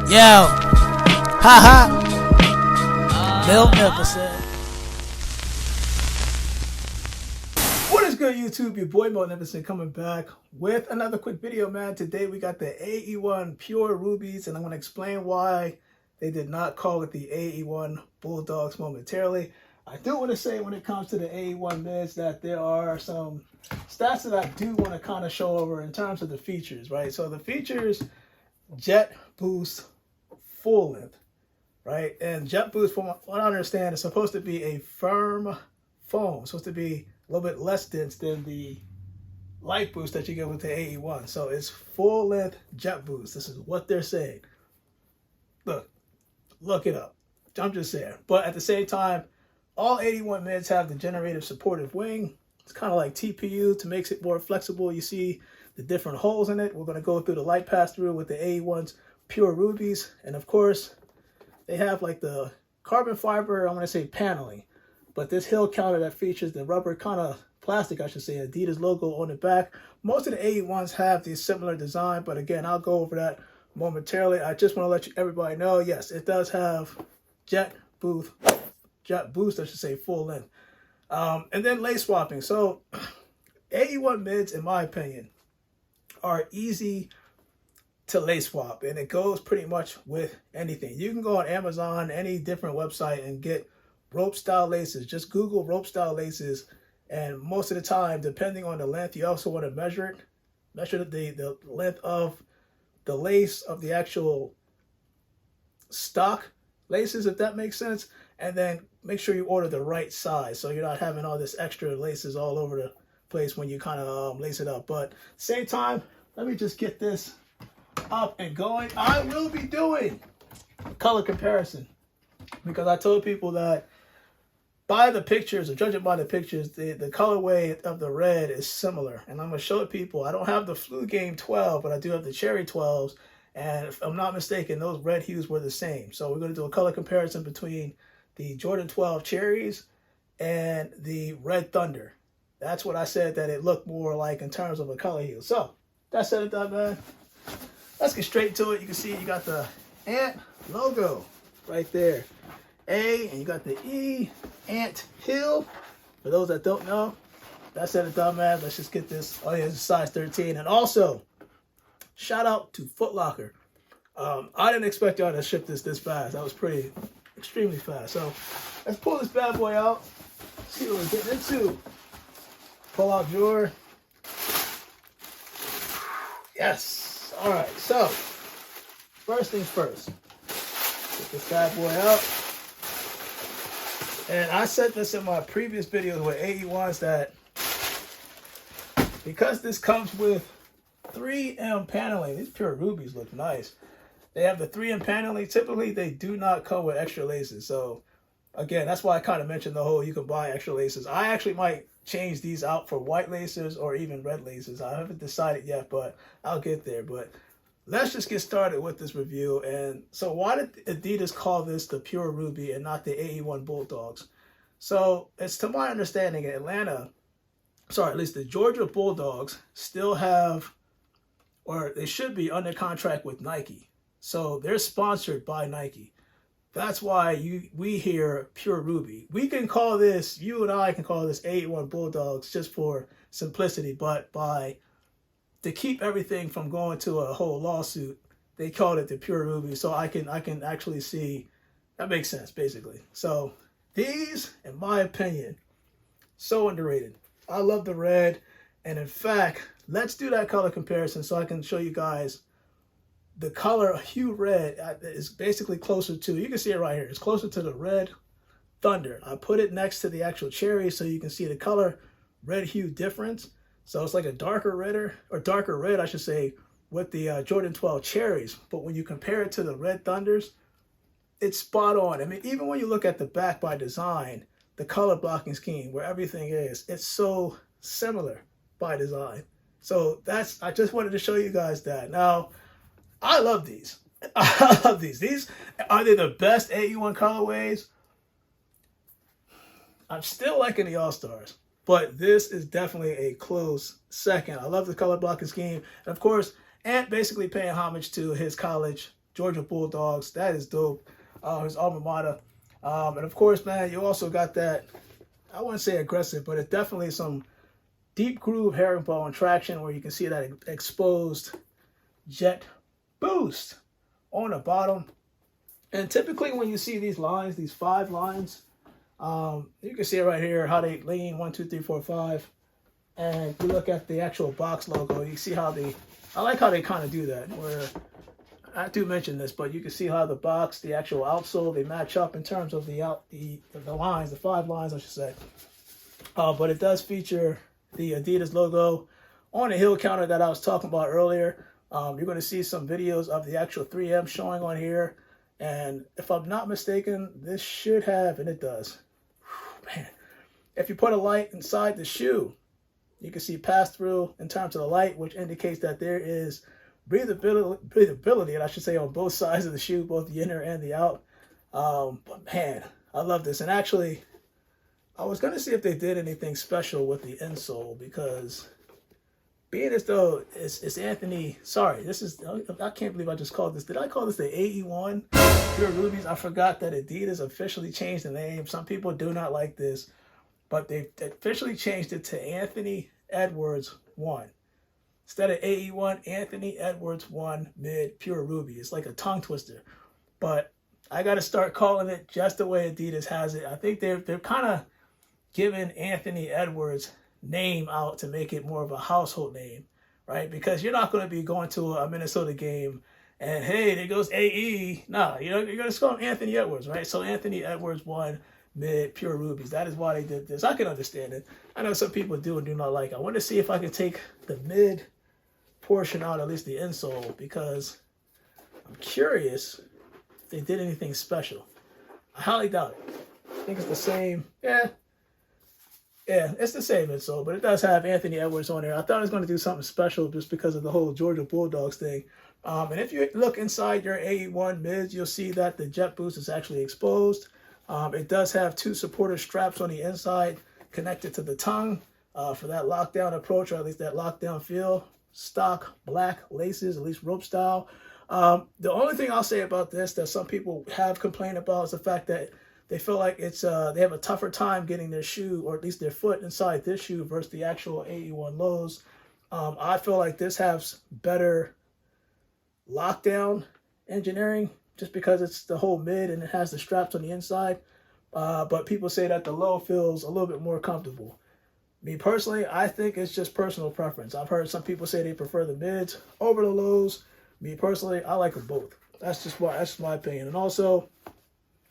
Yo, haha, Miltnificent. What is good, YouTube? Your boy Miltnificent coming back with another quick video, man. Today we got the AE1 Pure Rubies, and I'm going to explain why they did not call it the AE1 Bulldogs momentarily. I do want to say when it comes to the AE1 mids that there are some stats that I do want to kind of show over in terms of the features, right? So the features, Jet Boost full length, right? And Jet Boost, from what I understand, is supposed to be a firm foam. It's supposed to be a little bit less dense than the light boost that you get with the AE1. So it's full length Jet Boost. This is what they're saying. Look it up. I'm just saying. But at the same time, all 81 mids have the generative supportive wing. It's kind of like TPU to make it more flexible. You see the different holes in it. We're going to go through the light pass-through with the AE1's Pure Rubies. And of course, they have like the carbon fiber, I'm going to say paneling. But this heel counter that features the rubber kind of plastic, I should say, Adidas logo on the back. Most of the AE1s have the similar design. But again, I'll go over that momentarily. I just want to let everybody know, yes, it does have Jet Boost, I should say, full length. And then lace swapping. So AE1 mids, in my opinion, are easy to lace swap, and it goes pretty much with anything. You can go on Amazon, any different website, and get rope style laces. Just Google rope style laces, and most of the time, depending on the length, you also want to measure it. Measure the length of the lace of the actual stock laces, if that makes sense, and then make sure you order the right size so you're not having all this extra laces all over the place when you kind of lace it up. But same time, let me just get this up and going. I will be doing color comparison because I told people that by the pictures, or judging by the pictures, the colorway of the red is similar. And I'm going to show people. I don't have the Flu Game 12, but I do have the Cherry 12s. And if I'm not mistaken, those red hues were the same. So we're going to do a color comparison between the Jordan 12 Cherries and the Red Thunder. That's what I said that it looked more like in terms of a color hue. So that said it done, man. Let's get straight to it. You can see you got the Ant logo right there. A, and you got the E, Ant Hill. For those that don't know, that said it done, man. Let's just get this. Oh, yeah, it's a size 13. And also, shout out to Foot Locker. I didn't expect y'all to ship this fast. That was extremely fast. So let's pull this bad boy out. See what we're getting into. Pull out drawer. Yes. All right. So first things first. Get this bad boy out. And I said this in my previous videos with AE1s that because this comes with 3M paneling, these Pure Rubies look nice. They have the 3M paneling. Typically, they do not come with extra laces. So, again, that's why I kind of mentioned the whole you can buy extra laces. I actually might change these out for white laces or even red laces. I haven't decided yet, but I'll get there. But let's just get started with this review. And so why did Adidas call this the Pure Ruby and not the AE1 Bulldogs? So it's to my understanding, at least the Georgia Bulldogs still have, or they should be under contract with Nike. So they're sponsored by Nike. That's why we hear Pure Ruby. We can call this, you and I can call this AE1 Bulldogs just for simplicity, but to keep everything from going to a whole lawsuit, they called it the Pure Ruby. So I can actually see that makes sense basically. So these, in my opinion, so underrated. I love the red, and in fact, let's do that color comparison so I can show you guys the color hue red is basically closer to, you can see it right here, it's closer to the Red Thunder. I put it next to the actual Cherry so you can see the color red hue difference. So it's like a darker red, I should say, with the Jordan 12 Cherries. But when you compare it to the Red Thunders, it's spot on. I mean, even when you look at the back by design, the color blocking scheme where everything is, it's so similar by design. So I just wanted to show you guys that. Now, I love these. I love these. These, are they the best AE1 colorways? I'm still liking the All-Stars, but this is definitely a close second. I love the color blocking scheme. And of course, Ant basically paying homage to his college Georgia Bulldogs. That is dope. His alma mater. And of course, man, you also got that, I wouldn't say aggressive, but it's definitely some deep groove herringbone traction where you can see that exposed jet boost on the bottom. And typically when you see these lines, these 5 lines, you can see it right here, how they lean 1, 2, 3, 4, 5. And you look at the actual box logo, you see how I like how they kind of do that, where I do mention this, but you can see how the box, the actual outsole, they match up in terms of the lines, the 5 lines, I should say. But it does feature the Adidas logo on the heel counter that I was talking about earlier. You're going to see some videos of the actual 3M showing on here. And if I'm not mistaken, this should have, and it does. Whew, man, if you put a light inside the shoe, you can see pass through in terms of the light, which indicates that there is breathability, and I should say on both sides of the shoe, both the inner and the out. But man, I love this. And actually, I was going to see if they did anything special with the insole, because being as though it's Anthony, sorry, this is, I can't believe I just called this. Did I call this the AE1 Pure Rubies? I forgot that Adidas officially changed the name. Some people do not like this, but they officially changed it to Anthony Edwards 1. Instead of AE1, Anthony Edwards 1 Mid Pure Ruby. It's like a tongue twister. But I got to start calling it just the way Adidas has it. I think they're kind of giving Anthony Edwards' name out to make it more of a household name, right? Because you're not going to be going to a Minnesota game and, hey, there goes AE. No, you're going to call him Anthony Edwards, right? So Anthony Edwards 1 Mid Pure Rubies. That is why they did this. I can understand it. I know some people do and do not like it. I want to see if I can take the mid portion out, at least the insole, because I'm curious if they did anything special. I highly doubt it. I think it's the same. Yeah, it's the same insole, but it does have Anthony Edwards on there. I thought it was going to do something special just because of the whole Georgia Bulldogs thing. And if you look inside your AE1 mids, you'll see that the jet boost is actually exposed. It does have 2 supporter straps on the inside connected to the tongue for that lockdown approach, or at least that lockdown feel. Stock black laces, at least rope style. The only thing I'll say about this that some people have complained about is the fact that they feel like it's they have a tougher time getting their shoe, or at least their foot, inside this shoe versus the actual AE1 lows. I feel like this has better lockdown engineering just because it's the whole mid and it has the straps on the inside. But people say that the low feels a little bit more comfortable. Me personally, I think it's just personal preference. I've heard some people say they prefer the mids over the lows. Me personally, I like them both. That's my opinion. And also,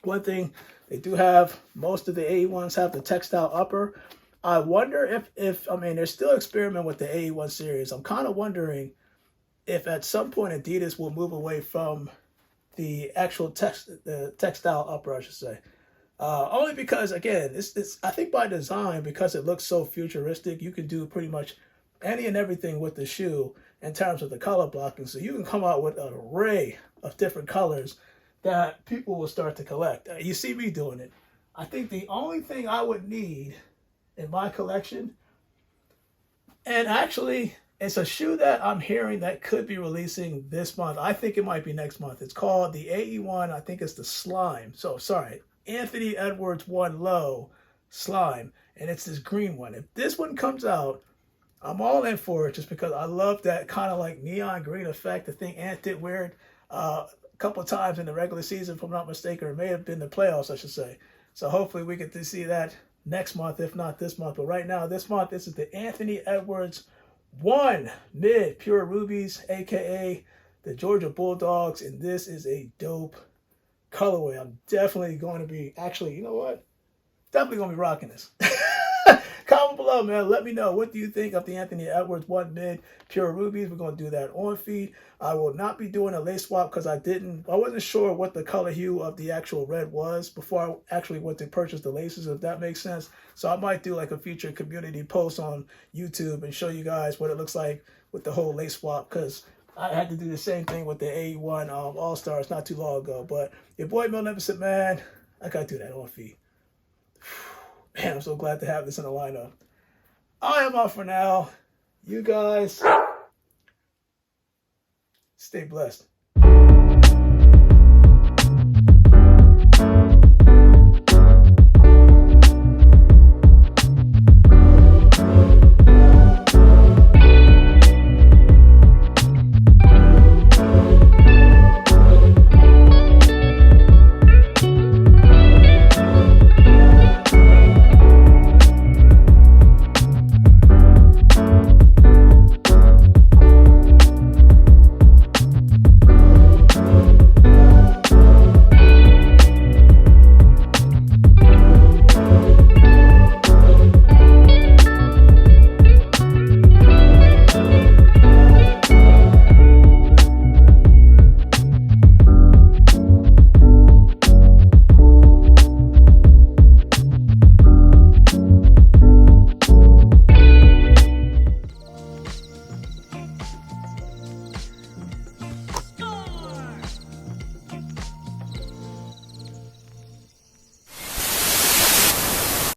one thing, they do have, most of the AE1s have the textile upper. I wonder if I mean, they're still experimenting with the AE1 series. I'm kind of wondering if at some point Adidas will move away from the actual textile upper, I should say. Only because, again, it's I think by design, because it looks so futuristic, you can do pretty much any and everything with the shoe in terms of the color blocking. So you can come out with an array of different colors that people will start to collect. You see me doing it. I think the only thing I would need in my collection, and actually it's a shoe that I'm hearing that could be releasing this month. I think it might be next month. It's called the AE1. I think it's the Slime. So, sorry. Anthony Edwards 1 Low Slime, and it's this green one. If this one comes out, I'm all in for it, just because I love that kind of like neon green effect. I think Ant did wear it a couple of times in the regular season, if I'm not mistaken, or it may have been the playoffs, I should say. So hopefully we get to see that next month, if not this month. But right now, this month, this is the Anthony Edwards 1 Mid Pure Rubies, aka the Georgia Bulldogs, and this is a dope colorway. I'm definitely going to be, actually, you know what? Definitely going to be rocking this. Comment below, man. Let me know, what do you think of the Anthony Edwards 1 Mid Pure Rubies? We're going to do that on feed. I will not be doing a lace swap because I wasn't sure what the color hue of the actual red was before I actually went to purchase the laces, if that makes sense. So I might do like a future community post on YouTube and show you guys what it looks like with the whole lace swap, because I had to do the same thing with the AE1 All-Stars not too long ago. But your boy Miltnificent, man, I got to do that on feed. Man, I'm so glad to have this in the lineup. I am out for now. You guys stay blessed.